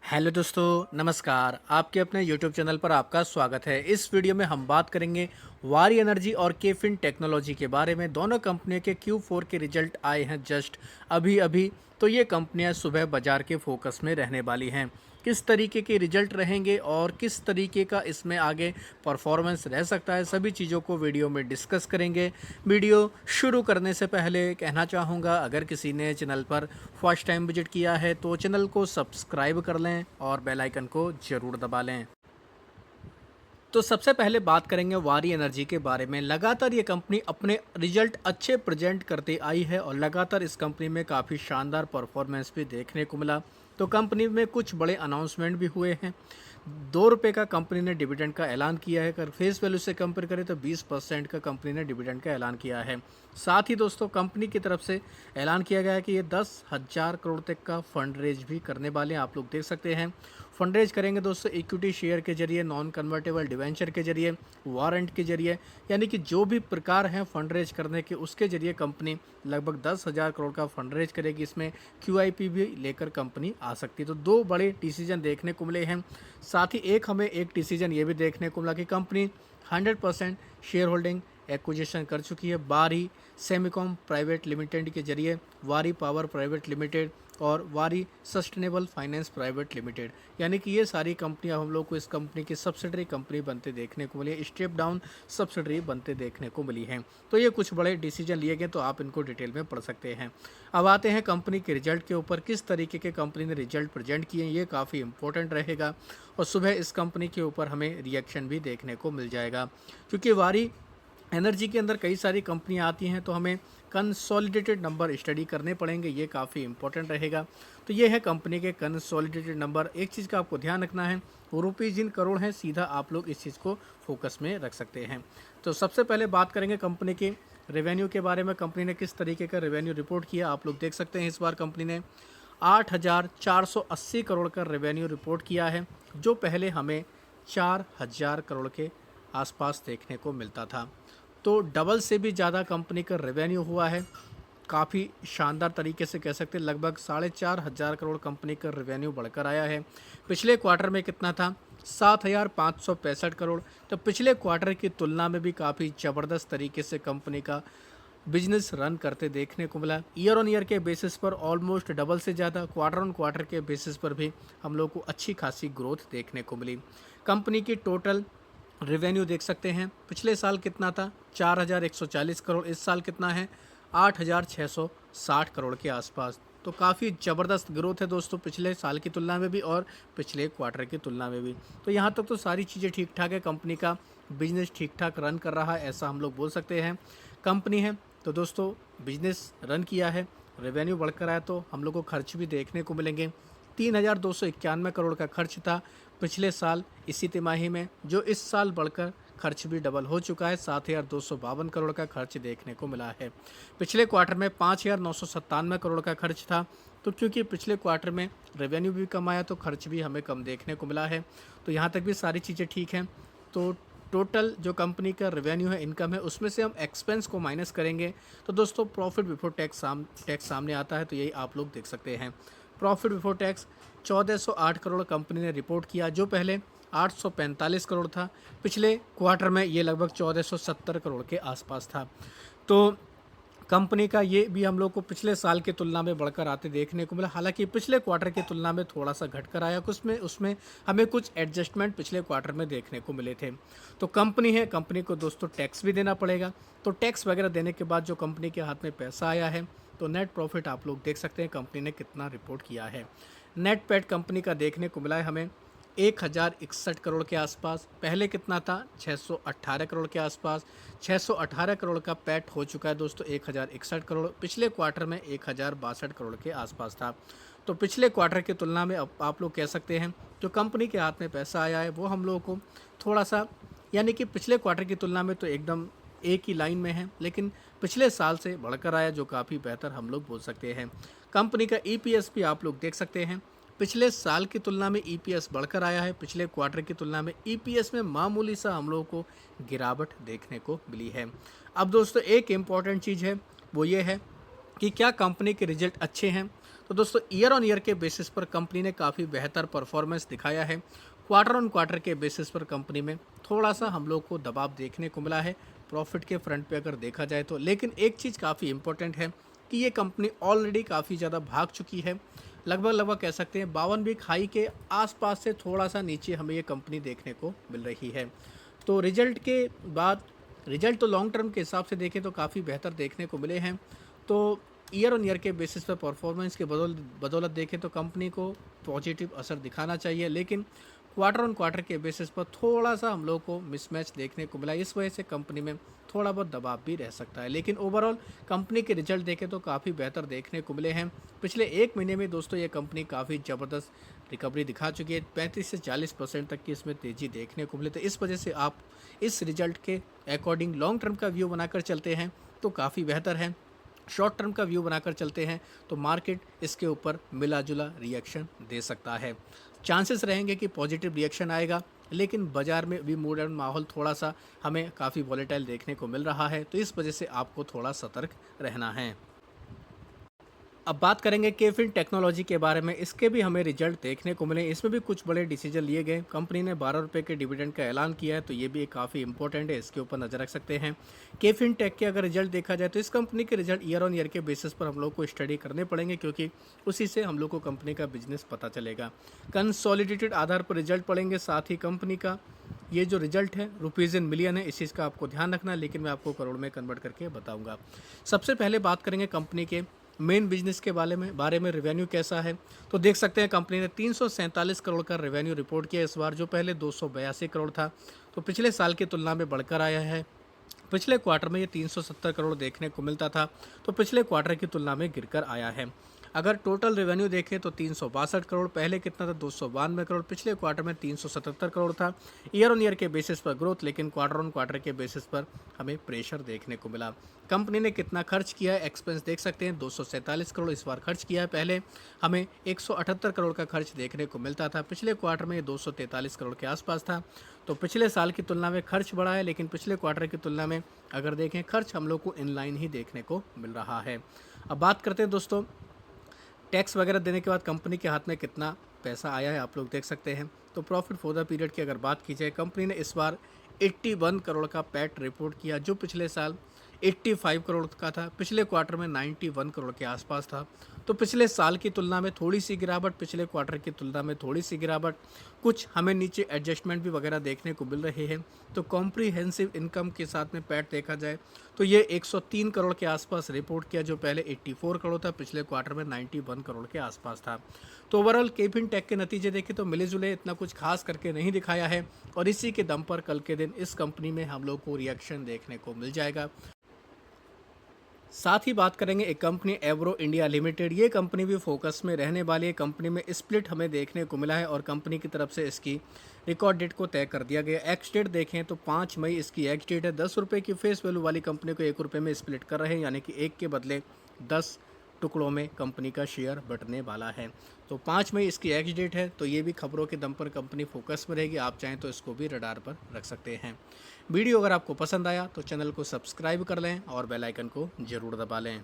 Hello दोस्तों, नमस्कार। आपके अपने यूट्यूब चैनल पर आपका स्वागत है। इस वीडियो में हम बात करेंगे वारी एनर्जी और केफिन टेक्नोलॉजी के बारे में। दोनों कंपनियों के Q4 के रिजल्ट आए हैं जस्ट अभी-अभी। तो ये कंपनियां सुबह बाजार के फोकस में रहने वाली हैं। किस तरीके के रिजल्ट रहेंगे और किस तरीके का इसमें आगे परफॉर्मेंस रह सकता है, सभी चीज़ों को वीडियो में डिस्कस करेंगे। वीडियो शुरू करने से पहले कहना चाहूँगा, अगर किसी ने चैनल पर फर्स्ट टाइम विजिट किया है तो चैनल को सब्सक्राइब कर लें और बेल आइकन को ज़रूर दबा लें। तो सबसे पहले बात करेंगे वारी एनर्जी के बारे में। लगातार ये कंपनी अपने रिजल्ट अच्छे प्रेजेंट करते आई है और लगातार इस कंपनी में काफ़ी शानदार परफॉर्मेंस भी देखने को मिला। तो कंपनी में कुछ बड़े अनाउंसमेंट भी हुए हैं। 2 रुपये का कंपनी ने डिविडेंड का ऐलान किया है। अगर फेस वैल्यू से कंपेयर करें तो 20% का कंपनी ने डिविडेंड का ऐलान किया है। साथ ही दोस्तों, कंपनी की तरफ से ऐलान किया गया है कि ये 10,000 करोड़ तक का फंड रेज भी करने वाले हैं। आप लोग देख सकते हैं, फंड रेज करेंगे दोस्तों इक्विटी शेयर के जरिए, नॉन कन्वर्टेबल डिवेंचर के जरिए, वारंट के जरिए, यानी कि जो भी प्रकार हैं फंड रेज करने के, उसके जरिए कंपनी लगभग 10,000 करोड़ का फंड रेज करेगी। इसमें QIP भी लेकर कंपनी आ सकती है। तो 2 बड़े डिसीजन देखने को मिले हैं। साथ ही हमें एक डिसीजन ये भी देखने को मिला कि कंपनी 100% शेयर होल्डिंग एक्विजिशन कर चुकी है वारी सेमिकॉम प्राइवेट लिमिटेड के जरिए, वारी पावर प्राइवेट लिमिटेड और वारी सस्टेनेबल फाइनेंस प्राइवेट लिमिटेड, यानी कि ये सारी कंपनियां हम लोग को इस कंपनी की सब्सिडरी कंपनी बनते देखने को मिली है, स्टेप डाउन सब्सिडरी बनते देखने को मिली हैं। तो ये कुछ बड़े डिसीजन लिए गए, तो आप इनको डिटेल में पढ़ सकते हैं। अब आते हैं कंपनी के रिजल्ट के ऊपर। किस तरीके के कंपनी ने रिजल्ट प्रेजेंट किए हैं, ये काफ़ी इंपॉर्टेंट रहेगा और सुबह इस कंपनी के ऊपर हमें रिएक्शन भी देखने को मिल जाएगा, क्योंकि वारी एनर्जी के अंदर कई सारी कंपनियां आती हैं, तो हमें कंसोलिडेटेड नंबर स्टडी करने पड़ेंगे। ये काफ़ी इंपॉर्टेंट रहेगा। तो ये है कंपनी के कंसोलिडेटेड नंबर। एक चीज़ का आपको ध्यान रखना है, रुपीज़ इन करोड़ हैं, सीधा आप लोग इस चीज़ को फोकस में रख सकते हैं। तो सबसे पहले बात करेंगे कंपनी के रेवेन्यू के बारे में। कंपनी ने किस तरीके का रेवेन्यू रिपोर्ट किया, आप लोग देख सकते हैं। इस बार कंपनी ने 8,480 करोड़ का रेवेन्यू रिपोर्ट किया है, जो पहले हमें 4,000 करोड़ के आसपास देखने को मिलता था। तो डबल से भी ज़्यादा कंपनी का रेवेन्यू हुआ है। काफ़ी शानदार तरीके से कह सकते हैं, लगभग 4,500 करोड़ कंपनी का रेवेन्यू बढ़कर आया है। पिछले क्वार्टर में कितना था, 7,565 करोड़। तो पिछले क्वार्टर की तुलना में भी काफ़ी ज़बरदस्त तरीके से कंपनी का बिजनेस रन करते देखने को मिला। ईयर ऑन ईयर के बेसिस पर ऑलमोस्ट डबल से ज़्यादा, क्वार्टर ऑन क्वार्टर के बेसिस पर भी हम लोग को अच्छी खासी ग्रोथ देखने को मिली। कंपनी की टोटल रेवेन्यू देख सकते हैं, पिछले साल कितना था, 4,140 करोड़। इस साल कितना है, 8,660 करोड़ के आसपास। तो काफ़ी ज़बरदस्त ग्रोथ है दोस्तों, पिछले साल की तुलना में भी और पिछले क्वार्टर की तुलना में भी। तो यहाँ तक तो सारी चीज़ें ठीक ठाक है, कंपनी का बिजनेस ठीक ठाक रन कर रहा है, ऐसा हम लोग बोल सकते हैं। कंपनी है तो दोस्तों बिजनेस रन किया है, रेवेन्यू बढ़कर आया, तो हम लोग को खर्च भी देखने को मिलेंगे। 3,291 करोड़ का खर्च था पिछले साल इसी तिमाही में, जो इस साल बढ़कर खर्च भी डबल हो चुका है। 7,252 करोड़ का खर्च देखने को मिला है। पिछले क्वार्टर में 5,997 करोड़ का खर्च था। तो क्योंकि पिछले क्वार्टर में रेवेन्यू भी कम आया, तो खर्च भी हमें कम देखने को मिला है। तो यहाँ तक भी सारी चीज़ें ठीक हैं। तो टोटल जो कंपनी का रेवेन्यू है, इनकम है, उसमें से हम एक्सपेंस को माइनस करेंगे तो दोस्तों प्रॉफिट बिफोर टैक्स सामने आता है। तो यही आप लोग देख सकते हैं। Profit before tax 1,408 crore company ने रिपोर्ट किया, जो पहले 845 करोड़ था। पिछले क्वार्टर में ये लगभग 1,470 करोड़ के आसपास था। तो कंपनी का ये भी हम लोग को पिछले साल की तुलना में बढ़कर आते देखने को मिला। हालांकि पिछले क्वार्टर की तुलना में थोड़ा सा घट कर आया, उसमें उसमें हमें कुछ एडजस्टमेंट पिछले क्वार्टर में देखने को मिले थे। तो कंपनी है, कंपनी को दोस्तों टैक्स भी देना पड़ेगा। तो टैक्स वगैरह देने के बाद जो कंपनी के हाथ में पैसा आया है, तो नेट प्रॉफिट आप लोग देख सकते हैं कंपनी ने कितना रिपोर्ट किया है। नेट पैट कंपनी का देखने को मिला है हमें 1,061 करोड़ के आसपास। पहले कितना था, 618 करोड़ के आसपास। 618 करोड़ का पैट हो चुका है दोस्तों 1,061 करोड़। पिछले क्वार्टर में 1,062 करोड़ के आसपास था। तो पिछले क्वार्टर की तुलना में अब आप लोग कह सकते हैं जो कंपनी के हाथ में पैसा आया है, वो हम लोगों को थोड़ा सा, यानी कि पिछले क्वार्टर की तुलना में तो एकदम एक ही लाइन में है, लेकिन पिछले साल से बढ़कर आया, जो काफ़ी बेहतर हम लोग बोल सकते हैं। कंपनी का EPS भी आप लोग देख सकते हैं, पिछले साल की तुलना में EPS बढ़कर आया है। पिछले क्वार्टर की तुलना में EPS में मामूली सा हम लोगों को गिरावट देखने को मिली है। अब दोस्तों एक इम्पॉर्टेंट चीज़ है, वो ये है कि क्या कंपनी के रिजल्ट अच्छे हैं, तो दोस्तों ईयर ऑन ईयर के बेसिस पर कंपनी ने काफ़ी बेहतर परफॉर्मेंस दिखाया है। क्वार्टर ऑन क्वार्टर के बेसिस पर कंपनी में थोड़ा सा हम लोग को दबाव देखने को मिला है प्रॉफिट के फ्रंट पे अगर देखा जाए तो। लेकिन एक चीज़ काफ़ी इंपॉर्टेंट है कि ये कंपनी ऑलरेडी काफ़ी ज़्यादा भाग चुकी है, लगभग लगभग कह सकते हैं 52 वीक हाई के आसपास से थोड़ा सा नीचे हमें ये कंपनी देखने को मिल रही है। तो रिजल्ट के बाद, रिजल्ट तो लॉन्ग टर्म के हिसाब से देखें तो काफ़ी बेहतर देखने को मिले हैं। तो ईयर ऑन ईयर के बेसिस पर परफॉर्मेंस के बदौलत देखें तो कंपनी को पॉजिटिव असर दिखाना चाहिए, लेकिन क्वार्टर ऑन क्वार्टर के बेसिस पर थोड़ा सा हम लोग को मिसमैच देखने को मिला, इस वजह से कंपनी में थोड़ा बहुत दबाव भी रह सकता है। लेकिन ओवरऑल कंपनी के रिजल्ट देखें तो काफ़ी बेहतर देखने को मिले हैं। पिछले एक महीने में दोस्तों ये कंपनी काफ़ी ज़बरदस्त रिकवरी दिखा चुकी है, 35 से 40% तक की इसमें तेज़ी देखने को मिले। तो इस वजह से आप इस रिजल्ट के अकॉर्डिंग लॉन्ग टर्म का व्यू बनाकर चलते हैं तो काफ़ी बेहतर है। शॉर्ट टर्म का व्यू बनाकर चलते हैं तो मार्केट इसके ऊपर मिला जुला रिएक्शन दे सकता है। चांसेस रहेंगे कि पॉजिटिव रिएक्शन आएगा, लेकिन बाजार में भी मूड एंड माहौल थोड़ा सा हमें काफ़ी वॉलेटाइल देखने को मिल रहा है, तो इस वजह से आपको थोड़ा सतर्क रहना है। अब बात करेंगे केफिन टेक्नोलॉजी के बारे में। इसके भी हमें रिजल्ट देखने को मिले, इसमें भी कुछ बड़े डिसीजन लिए गए। कंपनी ने 12 रुपये के डिविडेंड का ऐलान किया है, तो ये भी काफ़ी इंपॉर्टेंट है, इसके ऊपर नज़र रख सकते हैं। केफिन टेक के अगर रिजल्ट देखा जाए तो इस कंपनी के रिजल्ट ईयर ऑन ईयर के बेसिस पर हम लोग को स्टडी करने पड़ेंगे, क्योंकि उसी से हम लोग को कंपनी का बिजनेस पता चलेगा। कंसोलिडेटेड आधार पर रिजल्ट पड़ेंगे, साथ ही कंपनी का ये जो रिजल्ट है रुपीज़ इन मिलियन है, इस चीज़ का आपको ध्यान रखना है, लेकिन मैं आपको करोड़ में कन्वर्ट करके बताऊँगा। सबसे पहले बात करेंगे कंपनी के मेन बिजनेस के बारे में रेवेन्यू कैसा है। तो देख सकते हैं कंपनी ने 347 करोड़ का रेवेन्यू रिपोर्ट किया इस बार, जो पहले 282 करोड़ था, तो पिछले साल की तुलना में बढ़कर आया है। पिछले क्वार्टर में ये 370 करोड़ देखने को मिलता था, तो पिछले क्वार्टर की तुलना में गिरकर आया है। अगर टोटल रेवेन्यू देखें तो 362 करोड़, पहले कितना था 292 करोड़, पिछले क्वार्टर में 377 करोड़ था। ईयर ऑन ईयर के बेसिस पर ग्रोथ, लेकिन क्वार्टर ऑन क्वार्टर के बेसिस पर हमें प्रेशर देखने को मिला। कंपनी ने कितना खर्च किया है, एक्सपेंस देख सकते हैं 247 करोड़ इस बार खर्च किया है, पहले हमें 178 करोड़ का खर्च देखने को मिलता था। पिछले क्वार्टर में ये 243 करोड़ के आसपास था, तो पिछले साल की तुलना में खर्च बढ़ा है, लेकिन पिछले क्वार्टर की तुलना में अगर देखें खर्च हम लोग को इनलाइन ही देखने को मिल रहा है। अब बात करते हैं दोस्तों टैक्स वगैरह देने के बाद कंपनी के हाथ में कितना पैसा आया है, आप लोग देख सकते हैं। तो प्रॉफिट फॉर द पीरियड की अगर बात की जाए, कंपनी ने इस बार 81 करोड़ का पैट रिपोर्ट किया, जो पिछले साल 85 करोड़ का था, पिछले क्वार्टर में 91 करोड़ के आसपास था। तो पिछले साल की तुलना में थोड़ी सी गिरावट, पिछले क्वार्टर की तुलना में थोड़ी सी गिरावट, कुछ हमें नीचे एडजस्टमेंट भी वगैरह देखने को मिल रहे हैं। तो कॉम्प्रीहेंसिव इनकम के साथ में पैट देखा जाए तो ये 103 करोड़ के आसपास रिपोर्ट किया, जो पहले 84 करोड़ था, पिछले क्वार्टर में 91 करोड़ के आसपास था। तो ओवरऑल केफिन टेक के नतीजे देखें तो मिले जुले इतना कुछ खास करके नहीं दिखाया है, और इसी के दम पर कल के दिन इस कंपनी में हम लोग को रिएक्शन देखने को मिल जाएगा। साथ ही बात करेंगे एक कंपनी एवरो इंडिया लिमिटेड। ये कंपनी भी फोकस में रहने वाली है। कंपनी में स्प्लिट हमें देखने को मिला है, और कंपनी की तरफ से इसकी रिकॉर्ड डेट को तय कर दिया गया। एक्स डेट देखें तो 5 मई इसकी एक्स डेट है। 10 रुपये की फेस वैल्यू वाली कंपनी को 1 रुपये में स्प्लिट कर रहे हैं, यानी कि 1 के बदले 10 टुकड़ों में कंपनी का शेयर बंटने वाला है। तो 5 मई इसकी एक्स डेट है, तो ये भी खबरों के दम पर कंपनी फोकस में रहेगी। आप चाहें तो इसको भी रडार पर रख सकते हैं। वीडियो अगर आपको पसंद आया तो चैनल को सब्सक्राइब कर लें और बेल आइकन को ज़रूर दबा लें।